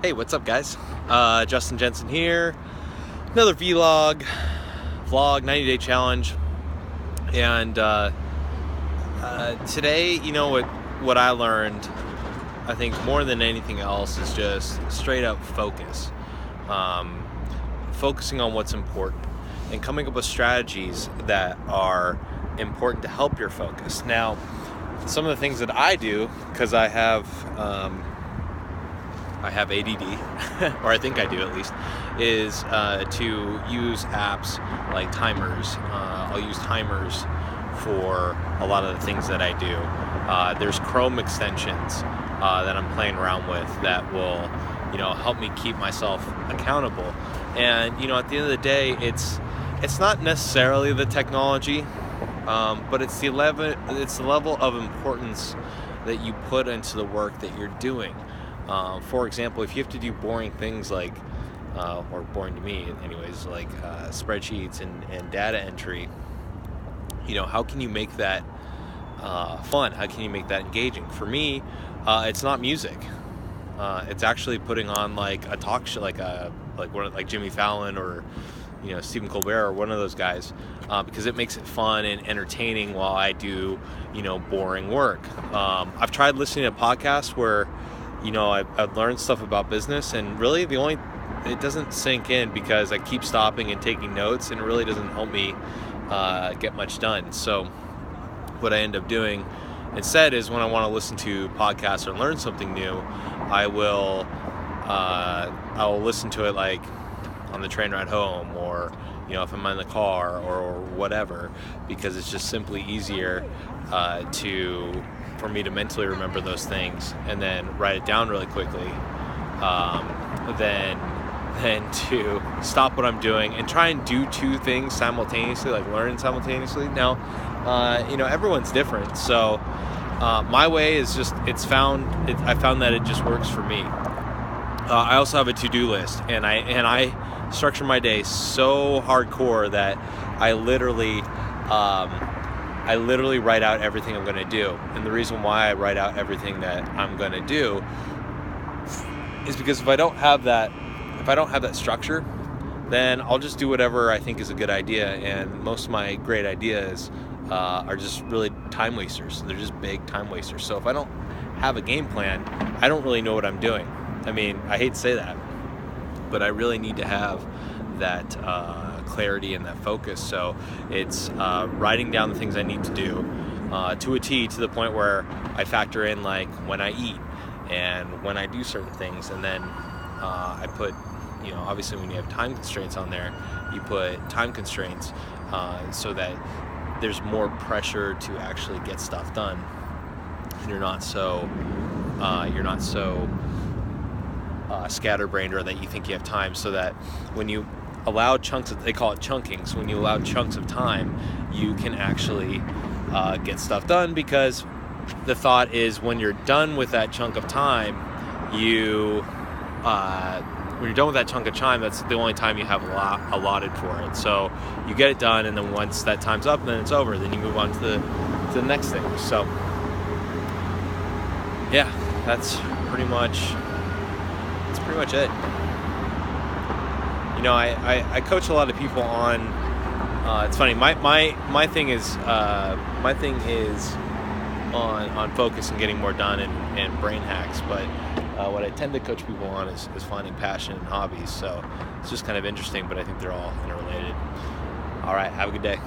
Hey, what's up, guys? Justin Jensen here. Another vlog, 90-day challenge. And today, what I learned, I think more than anything else, is just straight up focus. Focusing on what's important and coming up with strategies that are important to help your focus. Now, some of the things that I do, because I have ADD, or I think I do at least, is to use apps like timers. I'll use timers for a lot of the things that I do. There's Chrome extensions that I'm playing around with that will, help me keep myself accountable. And at the end of the day, it's not necessarily the technology, but it's the level of importance that you put into the work that you're doing. For example, if you have to do boring things like, or boring to me anyways, like spreadsheets and data entry, how can you make that fun? How can you make that engaging? For me, it's not music. It's actually putting on like a talk show, like Jimmy Fallon or Stephen Colbert or one of those guys, because it makes it fun and entertaining while I do boring work. I've tried listening to podcasts where I've learned stuff about business, and really it doesn't sink in because I keep stopping and taking notes, and it really doesn't help me get much done. So what I end up doing instead is, when I want to listen to podcasts or learn something new, I will listen to it like on the train ride home, or if I'm in the car or whatever, because it's just simply easier for me to mentally remember those things and then write it down really quickly, than to stop what I'm doing and try and do two things simultaneously, like learn simultaneously. Now, everyone's different, so my way is just I found that it just works for me. I also have a to-do list, and I structure my day so hardcore that I literally write out everything I'm going to do. And the reason why I write out everything that I'm going to do is because if I don't have that structure, then I'll just do whatever I think is a good idea. And most of my great ideas are just really time wasters. They're just big time wasters. So if I don't have a game plan, I don't really know what I'm doing. I mean, I hate to say that, but I really need to have that clarity and that focus. So it's writing down the things I need to do to a T, to the point where I factor in like when I eat and when I do certain things. And then I put, obviously when you have time constraints on there, you put time constraints so that there's more pressure to actually get stuff done, and you're not so scatterbrained, or that you think you have time, so that when you allow they call it chunking, so when you allow chunks of time, you can actually get stuff done, because the thought is, when you're done with that chunk of time, that's the only time you have allotted for it. So you get it done, and then once that time's up, then it's over. Then you move on to the next thing. So yeah, that's pretty much it. I coach a lot of people on. It's funny. My thing is on focus and getting more done and brain hacks. But what I tend to coach people on is finding passion and hobbies. So it's just kind of interesting. But I think they're all interrelated. All right. Have a good day.